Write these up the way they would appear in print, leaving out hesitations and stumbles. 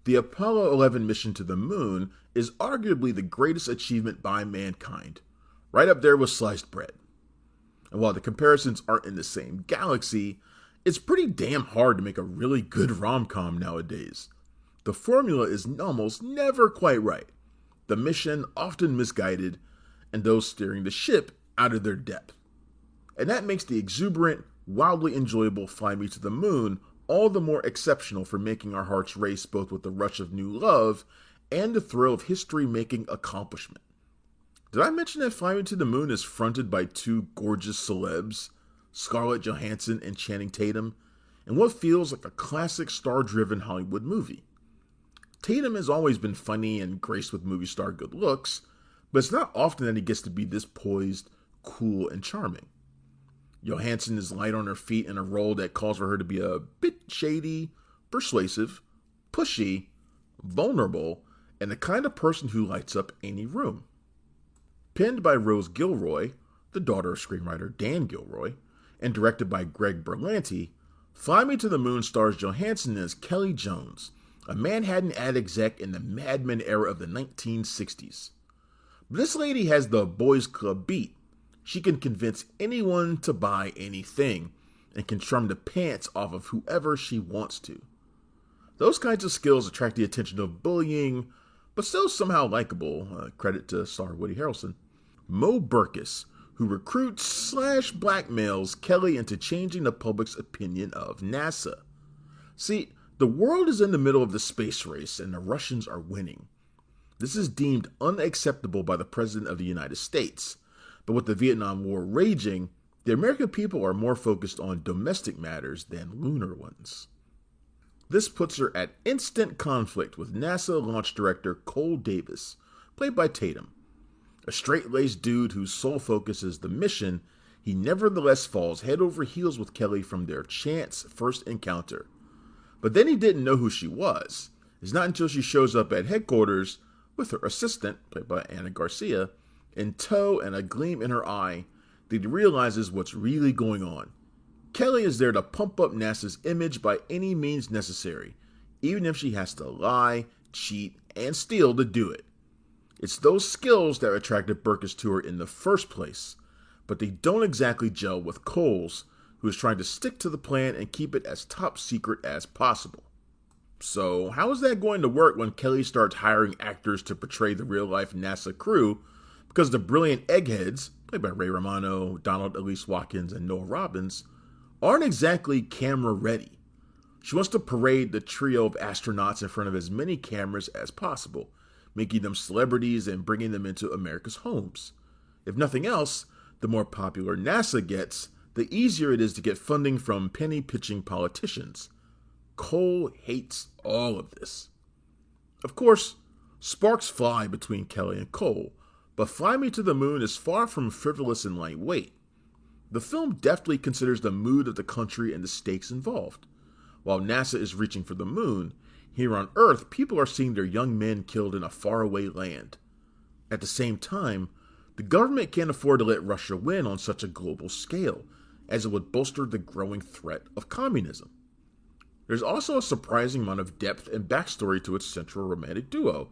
The Apollo 11 mission to the moon is arguably the greatest achievement by mankind, right up there with sliced bread. And while the comparisons aren't in the same galaxy, it's pretty damn hard to make a really good rom-com nowadays. The formula is almost never quite right, the mission often misguided, and those steering the ship out of their depth. And that makes the exuberant, wildly enjoyable Fly Me to the Moon all the more exceptional for making our hearts race both with the rush of new love and the thrill of history-making accomplishment. Did I mention that Fly Me to the Moon is fronted by two gorgeous celebs, Scarlett Johansson and Channing Tatum, in what feels like a classic star-driven Hollywood movie? Tatum has always been funny and graced with movie star good looks, but it's not often that he gets to be this poised, cool, and charming. Johansson is light on her feet in a role that calls for her to be a bit shady, persuasive, pushy, vulnerable, and the kind of person who lights up any room. Penned by Rose Gilroy, the daughter of screenwriter Dan Gilroy, and directed by Greg Berlanti, Fly Me to the Moon stars Johansson as Kelly Jones, a Manhattan ad exec in the Mad Men era of the 1960s. But this lady has the boys club beat. She can convince anyone to buy anything and can charm the pants off of whoever she wants to. Those kinds of skills attract the attention of bullying, but still somehow likable, credit to star Woody Harrelson, Mo Burkus, who recruits/blackmails Kelly into changing the public's opinion of NASA. See, the world is in the middle of the space race and the Russians are winning. This is deemed unacceptable by the President of the United States. But with the Vietnam War raging, the American people are more focused on domestic matters than lunar ones. This puts her at instant conflict with NASA launch director Cole Davis, played by Tatum. A straight-laced dude whose sole focus is the mission, he nevertheless falls head over heels with Kelly from their chance first encounter. But then he didn't know who she was. It's not until she shows up at headquarters with her assistant, played by Anna Garcia, in tow and a gleam in her eye, that he realizes what's really going on. Kelly is there to pump up NASA's image by any means necessary, even if she has to lie, cheat, and steal to do it. It's those skills that attracted Burkus to her in the first place, but they don't exactly gel with Cole's, who is trying to stick to the plan and keep it as top secret as possible. So how is that going to work when Kelly starts hiring actors to portray the real-life NASA crew, because the brilliant eggheads, played by Ray Romano, Donald Elise Watkins, and Noah Robbins, aren't exactly camera ready. She wants to parade the trio of astronauts in front of as many cameras as possible, making them celebrities and bringing them into America's homes. If nothing else, the more popular NASA gets, the easier it is to get funding from penny-pitching politicians. Cole hates all of this. Of course, sparks fly between Kelly and Cole, but Fly Me to the Moon is far from frivolous and lightweight. The film deftly considers the mood of the country and the stakes involved. While NASA is reaching for the moon, here on Earth, people are seeing their young men killed in a faraway land. At the same time, the government can't afford to let Russia win on such a global scale, as it would bolster the growing threat of communism. There's also a surprising amount of depth and backstory to its central romantic duo.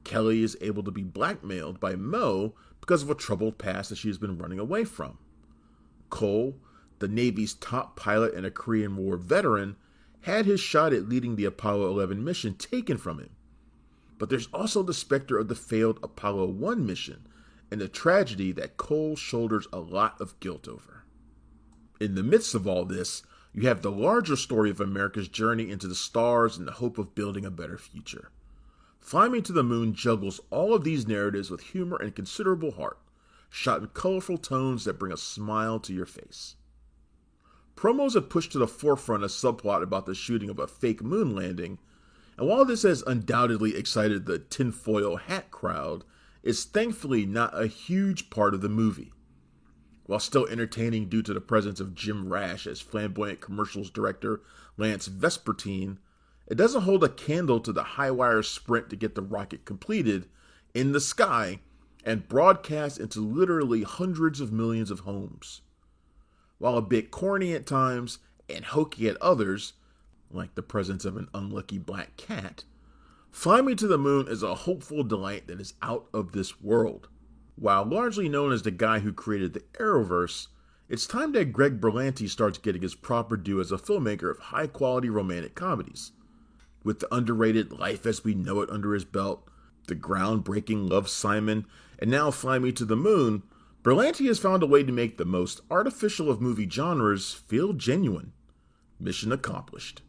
Kelly is able to be blackmailed by Mo because of a troubled past that she has been running away from. Cole, the Navy's top pilot and a Korean War veteran, had his shot at leading the Apollo 11 mission taken from him. But there's also the specter of the failed Apollo 1 mission and the tragedy that Cole shoulders a lot of guilt over. In the midst of all this, you have the larger story of America's journey into the stars in the hope of building a better future. Fly Me to the Moon juggles all of these narratives with humor and considerable heart, shot in colorful tones that bring a smile to your face. Promos have pushed to the forefront a subplot about the shooting of a fake moon landing, and while this has undoubtedly excited the tinfoil hat crowd, it's thankfully not a huge part of the movie. While still entertaining due to the presence of Jim Rash as flamboyant commercials director Lance Vespertine, it doesn't hold a candle to the high-wire sprint to get the rocket completed in the sky and broadcast into literally hundreds of millions of homes. While a bit corny at times and hokey at others, like the presence of an unlucky black cat, Fly Me to the Moon is a hopeful delight that is out of this world. While largely known as the guy who created the Arrowverse, it's time that Greg Berlanti starts getting his proper due as a filmmaker of high-quality romantic comedies. With the underrated Life as We Know It under his belt, the groundbreaking Love, Simon, and now Fly Me to the Moon, Berlanti has found a way to make the most artificial of movie genres feel genuine. Mission accomplished.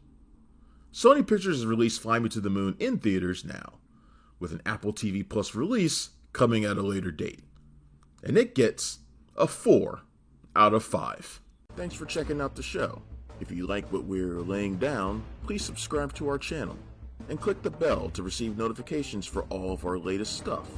Sony Pictures has released Fly Me to the Moon in theaters now, with an Apple TV Plus release coming at a later date. And it gets a 4 out of 5. Thanks for checking out the show. If you like what we're laying down, please subscribe to our channel and click the bell to receive notifications for all of our latest stuff.